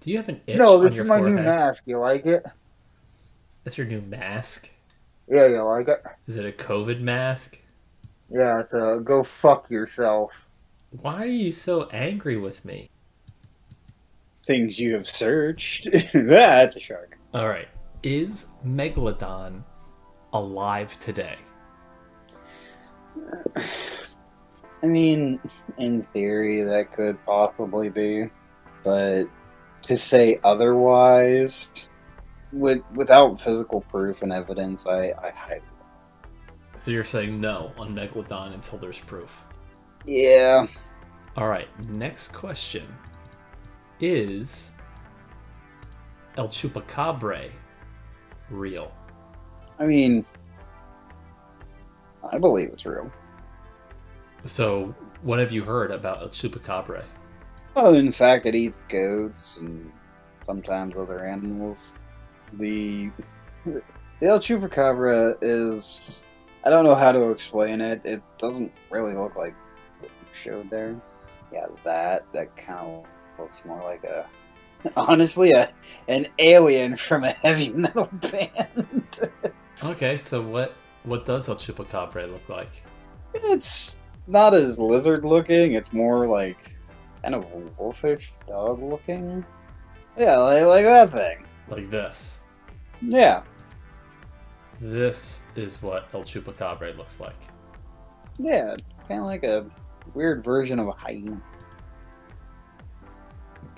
Do you have an itch No, on this your is my new forehead? mask. You like it? That's your new mask? Yeah, you like it? Is it a COVID mask? Yeah, so go fuck yourself. Why are you so angry with me? Things you have searched. That's a shark. Alright. Is Megalodon alive today? I mean, in theory, that could possibly be, but to say otherwise, without physical proof and evidence, I highly. So you're saying no on Megalodon until there's proof. Yeah, Alright, next question. Is El Chupacabra real? I mean, I believe it's real. So, what have you heard about El Chupacabra? Oh, in fact, it eats goats and sometimes other animals. The the El Chupacabra is, I don't know how to explain it. It doesn't really look like what you showed there. Yeah, that kind of looks more like a, honestly, an alien from a heavy metal band. Okay, so what does El Chupacabra look like? It's not as lizard looking. It's more like kind of wolfish dog looking. Yeah, like that thing. Like this. Yeah, This is what El Chupacabra looks like. yeah, kind of like a weird version of a hyena.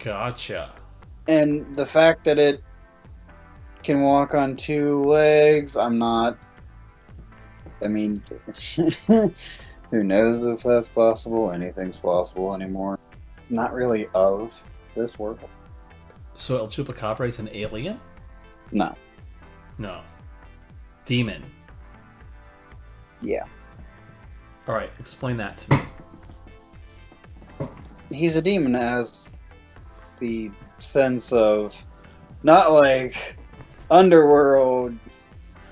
Gotcha. And the fact that it can walk on two legs, I'm not. I mean, who knows if that's possible? Anything's possible anymore. It's not really of this world. So El Chupacabra is an alien? No. No. Demon. Yeah. Alright, explain that to me. He's a demon as the sense of not like underworld,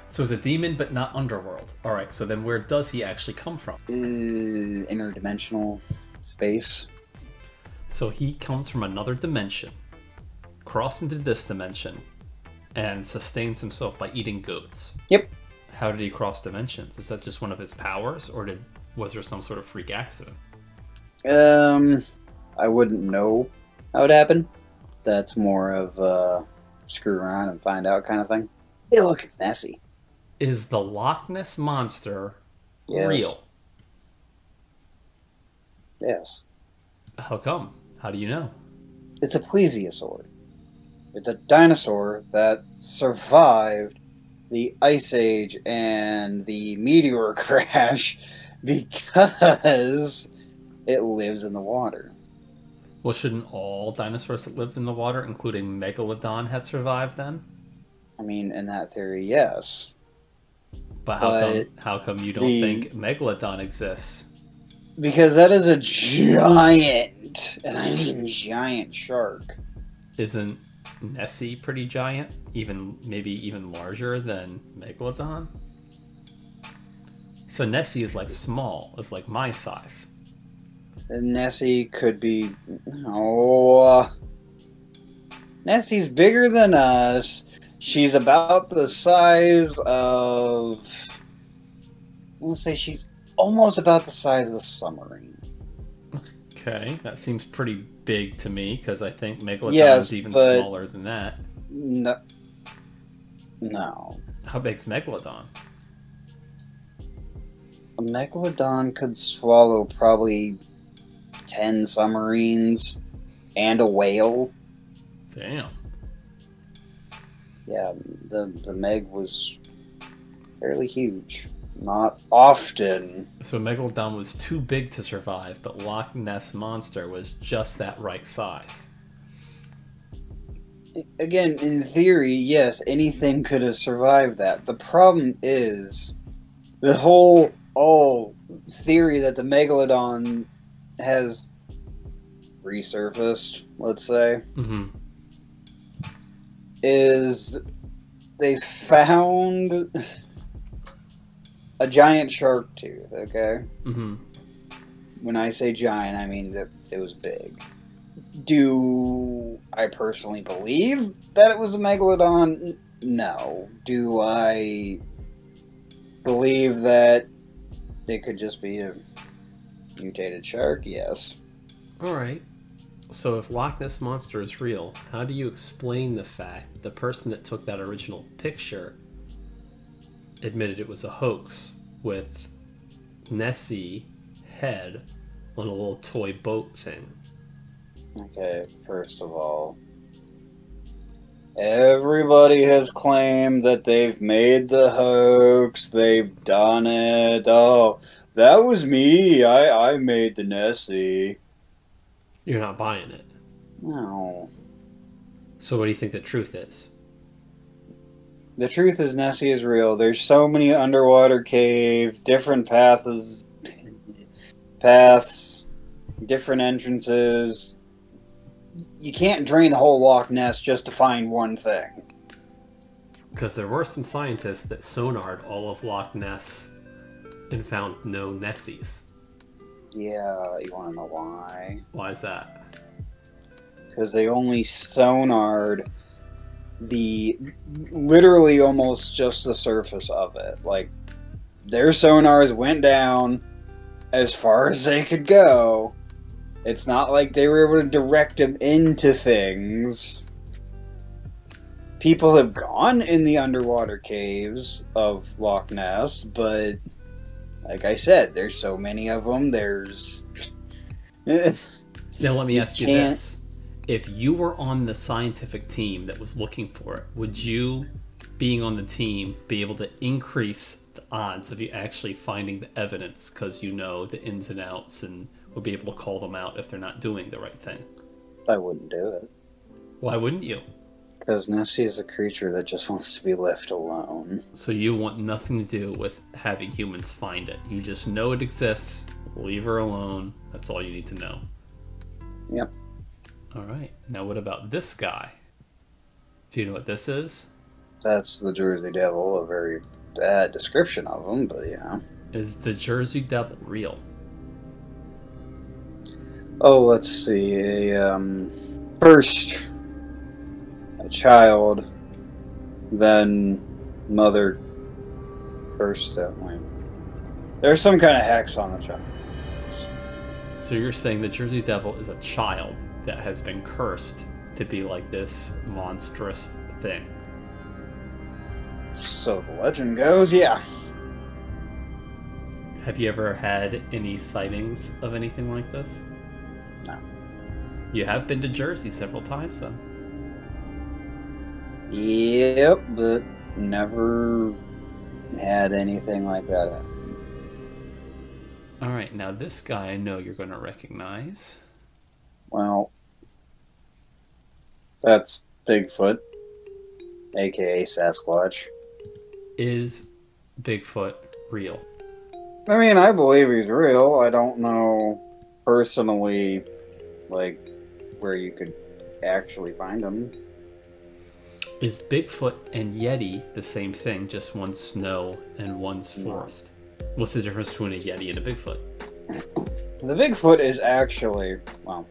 So he's a demon, but not underworld. Alright, so then where does he actually come from? interdimensional space. So he comes from another dimension, crossed into this dimension, and sustains himself by eating goats. Yep. How did he cross dimensions? Is that just one of his powers, or was there some sort of freak accident? I wouldn't know how it happened. That's more of screw around and find out kind of thing. Hey, look, it's Nessie. Is the Loch Ness monster Yes. real? Yes. How come? How do you know? It's a plesiosaur. It's a dinosaur that survived the Ice Age and the meteor crash because it lives in the water. Well, shouldn't all dinosaurs that lived in the water, including Megalodon, have survived then? I mean, in that theory, yes. But But how come you don't the think Megalodon exists? because that is a giant, and I mean giant shark. Isn't Nessie pretty giant? Maybe even larger than Megalodon? So Nessie is like small. It's like my size. Nessie could be. Oh, Nessie's bigger than us. She's about the size of. Let's say she's almost about the size of a submarine. Okay, that seems pretty big to me because I think Megalodon's Yes, even but smaller than that. no, no. How big's Megalodon? A megalodon could swallow probably 10 submarines and a whale. Damn. Yeah, the Meg was fairly huge. Not often. So Megalodon was too big to survive, but Loch Ness Monster was just that right size. Again, in theory, yes, anything could have survived that. The problem is the whole theory that the Megalodon has resurfaced, let's say, Mm-hmm. is they found a giant shark tooth, okay? Mm-hmm. When I say giant, I mean that it was big. Do I personally believe that it was a megalodon? No. Do I believe that it could just be a mutated shark? Yes. Alright. So if Loch Ness Monster is real, how do you explain the fact the person that took that original picture admitted it was a hoax with Nessie head on a little toy boat thing? Okay, first of all, everybody has claimed that they've made the hoax, they've done it. Oh, that was me. I made the Nessie. You're not buying it. No. So what do you think the truth is? The truth is Nessie is real. There's so many underwater caves, different paths, different entrances. You can't drain the whole Loch Ness just to find one thing. Because there were some scientists that sonared all of Loch Ness and found no Nessies. Yeah, you want to know why? Why is that? Because they only sonared literally almost just the surface of it. Like, their sonars went down as far as they could go. It's not like they were able to direct them into things. People have gone in the underwater caves of Loch Ness, but like I said, there's so many of them. There's... Now let me ask you this. If you were on the scientific team that was looking for it, would you, being on the team, be able to increase the odds of you actually finding the evidence because you know the ins and outs and would be able to call them out if they're not doing the right thing? I wouldn't do it. Why wouldn't you? Because Nessie is a creature that just wants to be left alone. So you want nothing to do with having humans find it. You just know it exists. Leave her alone. That's all you need to know. Yep. Alright. Now what about this guy? Do you know what this is? That's the Jersey Devil. A very bad description of him, but yeah. Is the Jersey Devil real? Oh, let's see. First, a child, then mother cursed him. There's some kind of hex on the child. So you're saying the Jersey Devil is a child that has been cursed to be like this monstrous thing? So the legend goes, yeah. Have you ever had any sightings of anything like this? No. You have been to Jersey several times, then? Yep, but never had anything like that happen. Alright, now this guy I know you're going to recognize. Well, that's Bigfoot, aka Sasquatch. Is Bigfoot real? I mean, I believe he's real. I don't know personally, like, where you could actually find him. Is Bigfoot and Yeti the same thing, just one's snow and one's forest? What's the difference between a Yeti and a Bigfoot? The Bigfoot is actually, well,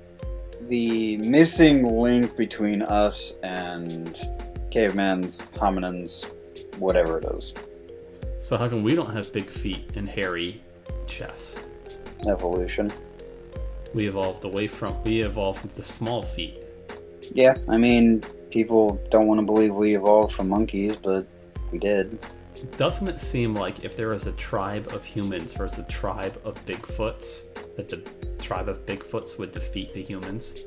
the missing link between us and cavemen's, hominins, whatever it is. So how come we don't have big feet and hairy chests? Evolution. We evolved into small feet. Yeah, I mean, people don't want to believe we evolved from monkeys, but we did. Doesn't it seem like if there was a tribe of humans versus a tribe of Bigfoots, that the tribe of Bigfoots would defeat the humans?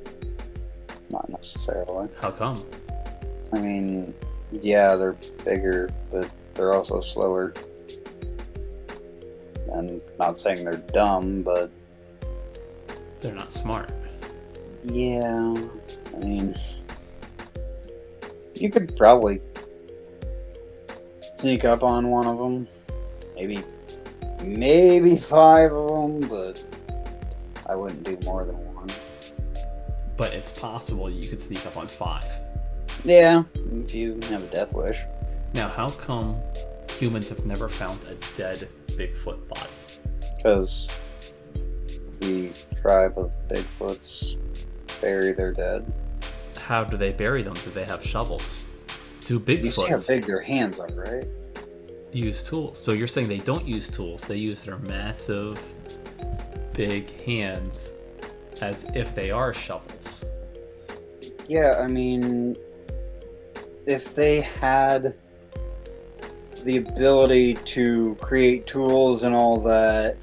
Not necessarily. How come? I mean, yeah, they're bigger, but they're also slower. And not saying they're dumb, but... They're not smart. Yeah, I mean... You could probably sneak up on one of them. Maybe 5 of them, but I wouldn't do more than 1. But it's possible you could sneak up on 5. Yeah, if you have a death wish. Now, how come humans have never found a dead Bigfoot body? Because the tribe of Bigfoots bury their dead. How do they bury them? Do they have shovels? Do You see how Bigfoots big their hands are, right? use tools? So you're saying they don't use tools, they use their massive, big hands as if they are shovels. Yeah, I mean, if they had the ability to create tools and all that,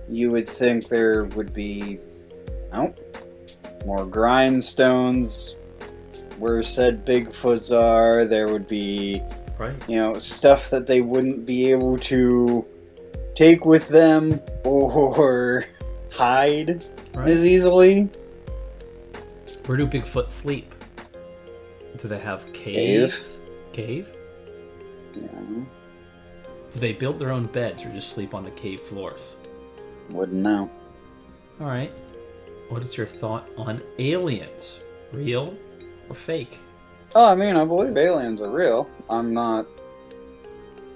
you would think there would be, more grindstones where said Bigfoots are. There would be, right, stuff that they wouldn't be able to take with them or hide as easily. Where do Bigfoot sleep? Do they have caves? Cave? Yeah. Do they build their own beds or just sleep on the cave floors? Wouldn't know. Alright. What is your thought on aliens? Real or fake? Oh, I mean, I believe aliens are real. I'm not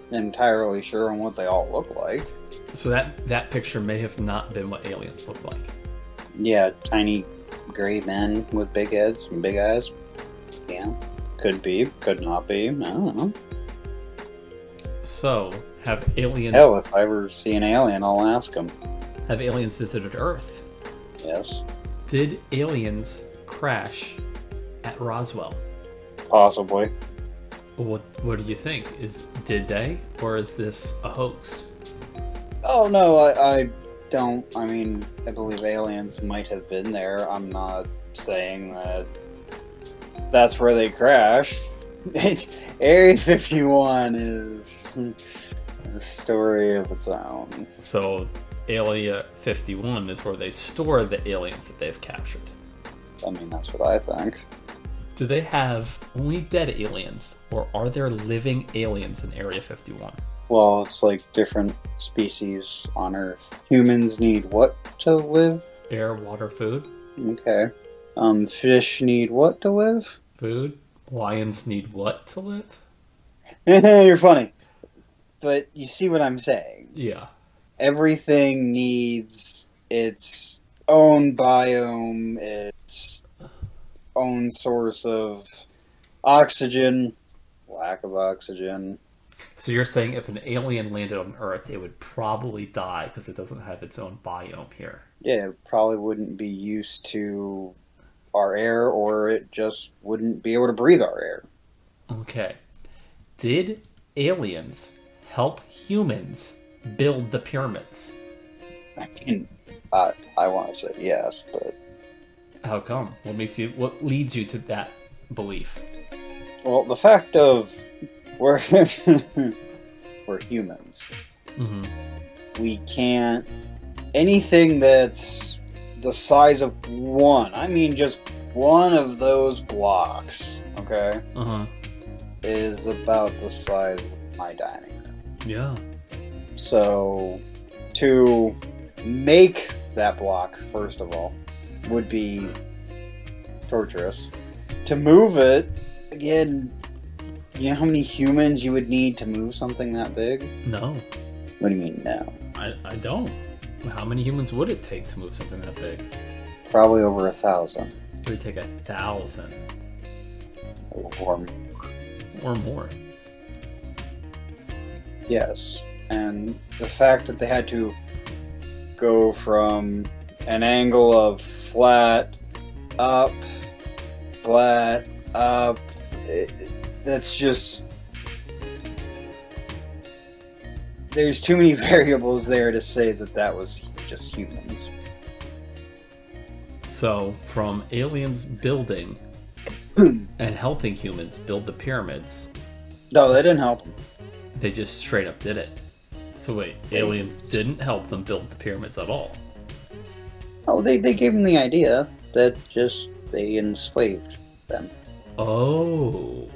entirely sure on what they all look like. So that picture may have not been what aliens look like. Yeah, tiny gray men with big heads and big eyes. Yeah, could be, could not be. I don't know. So, have aliens... Hell, if I ever see an alien, I'll ask them. Have aliens visited Earth? Yes. Did aliens crash at Roswell? Possibly. What do you think? Did they? Or is this a hoax? Oh, no, I don't. I mean, I believe aliens might have been there. I'm not saying that that's where they crashed. Area 51 is a story of its own. So, Area 51 is where they store the aliens that they've captured. I mean, that's what I think. Do they have only dead aliens, or are there living aliens in Area 51? Well, it's like different species on Earth. Humans need what to live? Air, water, food? Okay. Fish need what to live? Food. Lions need what to live? You're funny. But you see what I'm saying. Yeah. Everything needs its own biome, its own source of oxygen, lack of oxygen. So you're saying if an alien landed on Earth, it would probably die because it doesn't have its own biome here. Yeah, it probably wouldn't be used to our air, or it just wouldn't be able to breathe our air. Okay. Did aliens help humans build the pyramids? I mean, I want to say yes, but How come? What leads you to that belief? well, the fact of we're we're humans. Mm-hmm. We can't anything that's the size of one. I mean, just one of those blocks. Okay, is about the size of my dining room. Yeah. So, to make that block, first of all, would be torturous. To move it, again, you know how many humans you would need to move something that big? No. What do you mean, no? I don't. How many humans would it take to move something that big? Probably over 1,000. It would take 1,000. Or more. Yes. And the fact that they had to go from an angle of flat, up, that's just... There's too many variables there to say that was just humans. So, from aliens building and helping humans build the pyramids... No, they didn't help them. They just straight up did it. So wait, aliens didn't help them build the pyramids at all? Oh, they gave them the idea. That just, they enslaved them. Oh.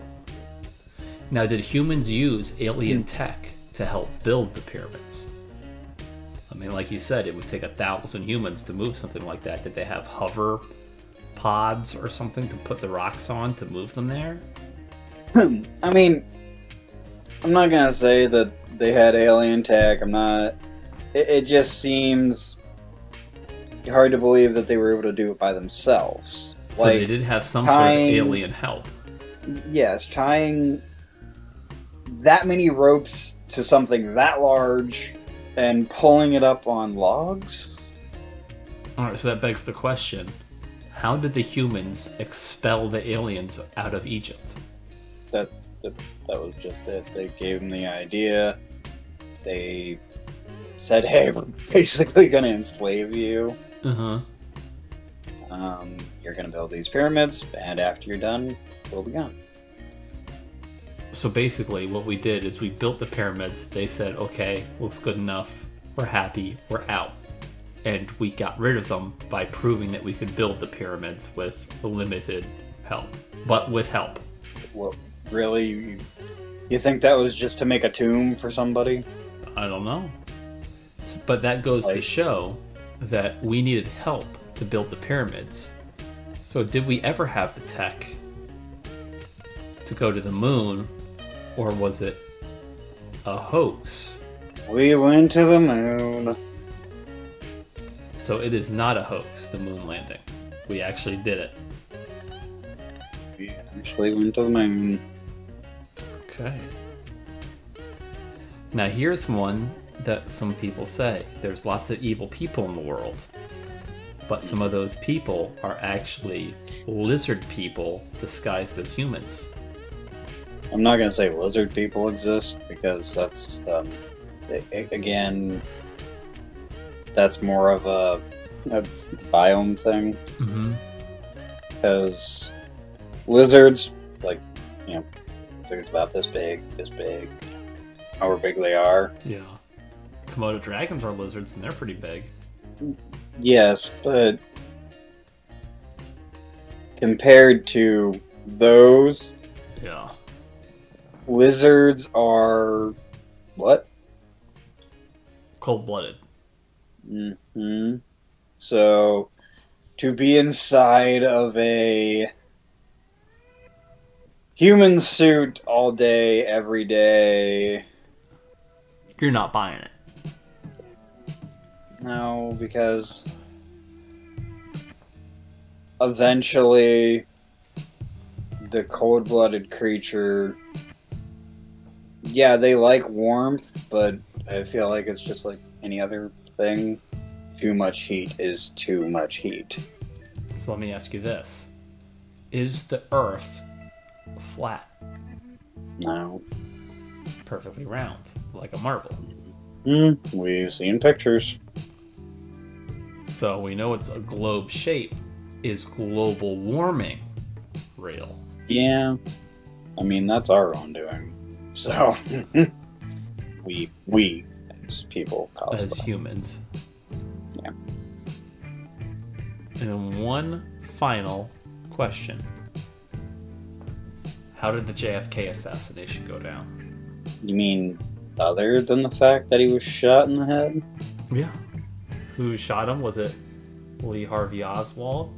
Now, did humans use alien tech to help build the pyramids? I mean, like you said, it would take 1,000 humans to move something like that. Did they have hover pods or something to put the rocks on to move them there? I mean, I'm not gonna say that they had alien tech. I'm not... It just seems hard to believe that they were able to do it by themselves. So they did have some sort of alien help. Yes, tying that many ropes to something that large and pulling it up on logs? Alright, so that begs the question. How did the humans expel the aliens out of Egypt? That was just it. They gave them the idea. They said, hey, we're basically going to enslave you. Uh-huh. You're going to build these pyramids, and after you're done, we'll be gone. So basically, what we did is we built the pyramids. They said, okay, looks good enough. We're happy. We're out. And we got rid of them by proving that we could build the pyramids with limited help. But with help. Well, really? You think that was just to make a tomb for somebody? I don't know. But that goes to show that we needed help to build the pyramids. So did we ever have the tech to go to the moon, or was it a hoax? We went to the moon. So it is not a hoax, the moon landing. We actually did it. We actually went to the moon. Okay. Now here's one that some people say. There's lots of evil people in the world. But some of those people are actually lizard people disguised as humans. I'm not going to say lizard people exist, because that's, again, that's more of a biome thing. Mm-hmm. Because lizards, like, you know, lizards about this big, however big they are. Yeah. Komodo dragons are lizards, and they're pretty big. Yes, but compared to those, yeah, lizards are what? Cold-blooded. Mm-hmm. So, to be inside of a human suit all day, every day... You're not buying it. No, because eventually the cold-blooded creature, yeah, they like warmth, but I feel like it's just like any other thing. Too much heat is too much heat. So let me ask you this. Is the Earth flat? No. Perfectly round, like a marble. We've seen pictures. So we know it's a globe shape. Is global warming real? Yeah. I mean, that's our own doing. So, we as people cause as that. Humans. Yeah. And one final question. How did the JFK assassination go down? You mean other than the fact that he was shot in the head? Yeah. Who shot him? Was it Lee Harvey Oswald?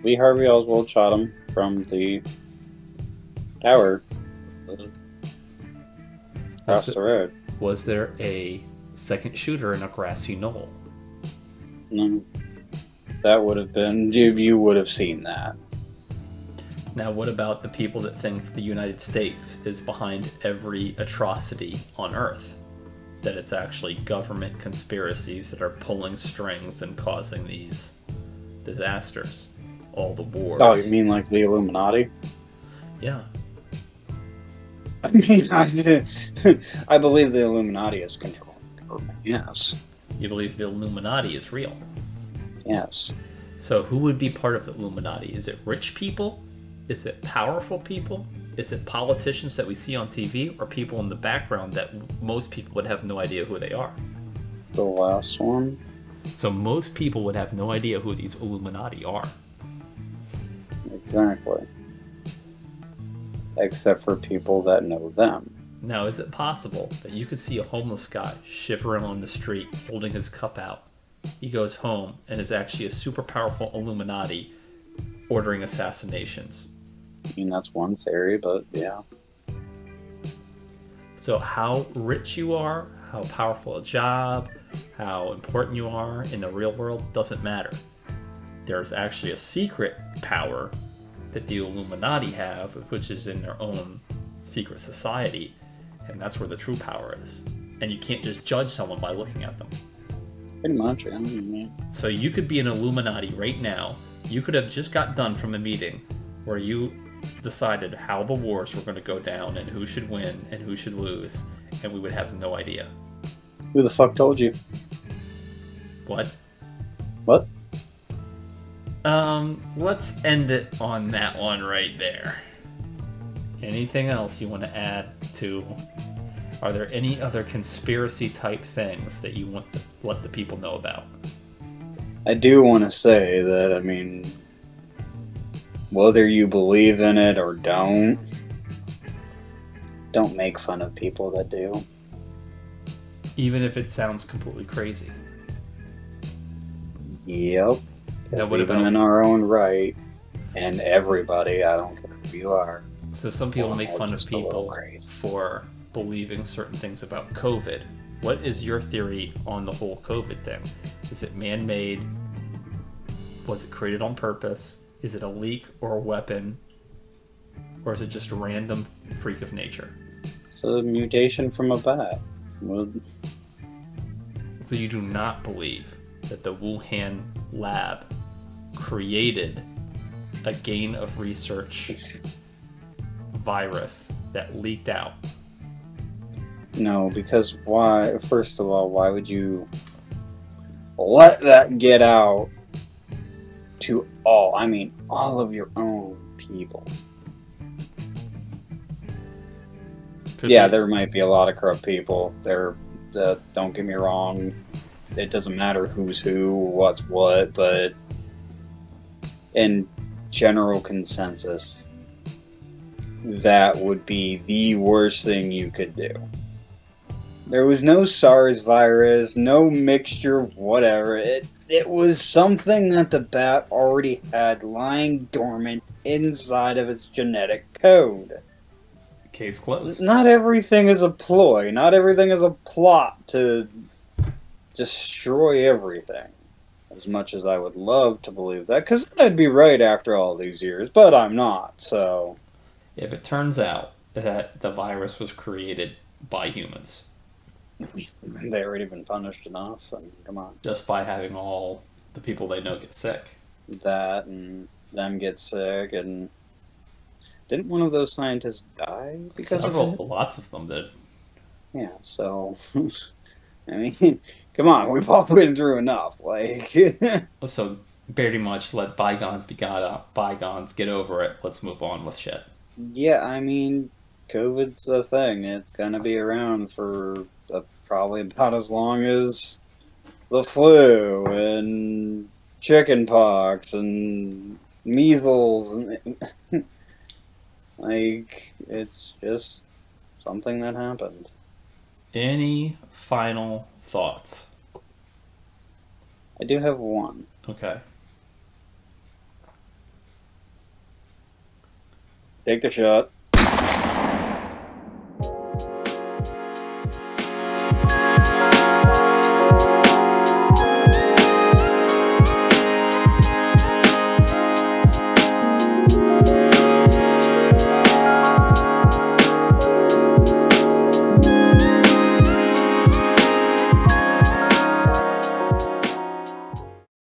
Lee Harvey Oswald shot him from the tower across the road. Was there a second shooter in a grassy knoll? No. That would have been... You would have seen that. Now, what about the people that think the United States is behind every atrocity on Earth? That it's actually government conspiracies that are pulling strings and causing these disasters? All the wars. Oh, you mean like the Illuminati? Yeah. I mean, I believe the Illuminati is controlling the government, yes. You believe the Illuminati is real? Yes. So who would be part of the Illuminati? Is it rich people? Is it powerful people? Is it politicians that we see on TV? Or people in the background that most people would have no idea who they are? The last one? So most people would have no idea who these Illuminati are. Exactly. Except for people that know them. Now, is it possible that you could see a homeless guy shivering on the street, holding his cup out? He goes home and is actually a super powerful Illuminati ordering assassinations. I mean, that's one theory, but yeah. So how rich you are, how powerful a job, how important you are in the real world, doesn't matter. There's actually a secret power that the Illuminati have, which is in their own secret society, and that's where the true power is. And you can't just judge someone by looking at them. Pretty much, yeah. So you could be an Illuminati right now. You could have just got done from a meeting where you decided how the wars were going to go down and who should win and who should lose, and we would have no idea. Who the fuck told you? What? What? Let's end it on that one right there. Anything else you want to add to? Are there any other conspiracy type things that you want to let the people know about? I do want to say that, I mean, whether you believe in it or don't make fun of people that do. Even if it sounds completely crazy. Yep. Now, what Even about in our own right, and everybody, I don't care who you are. So some people make fun of just a little people crazy. for believing certain things about COVID. What is your theory on the whole COVID thing? Is it man-made? Was it created on purpose? Is it a leak or a weapon? Or is it just a random freak of nature? It's a mutation from a bat. So you do not believe that the Wuhan lab created a gain of research virus that leaked out? No, because why? First of all, why would you let that get out to all of your own people? Yeah, there might be a lot of corrupt people. Don't get me wrong. It doesn't matter who's who, what's what, but in general consensus, that would be the worst thing you could do. There was no SARS virus, no mixture of whatever. It was something that the bat already had lying dormant inside of its genetic code. Case closed. Not everything is a ploy. Not everything is a plot to destroy everything. As much as I would love to believe that, because I'd be right after all these years, but I'm not, so... If it turns out that the virus was created by humans... They've already been punished enough, I mean, come on. Just by having all the people they know get sick. That, and them get sick, and... Didn't one of those scientists die because of it? Lots of them did. Yeah, so... I mean, come on, we've all been through enough, like... So, pretty much let bygones be bygones, get over it, let's move on with shit. Yeah, I mean, COVID's a thing. It's gonna be around for probably about as long as the flu, and chickenpox, and measles, and... like, it's just something that happened. Any final thoughts? I do have one. Okay. Take the shot.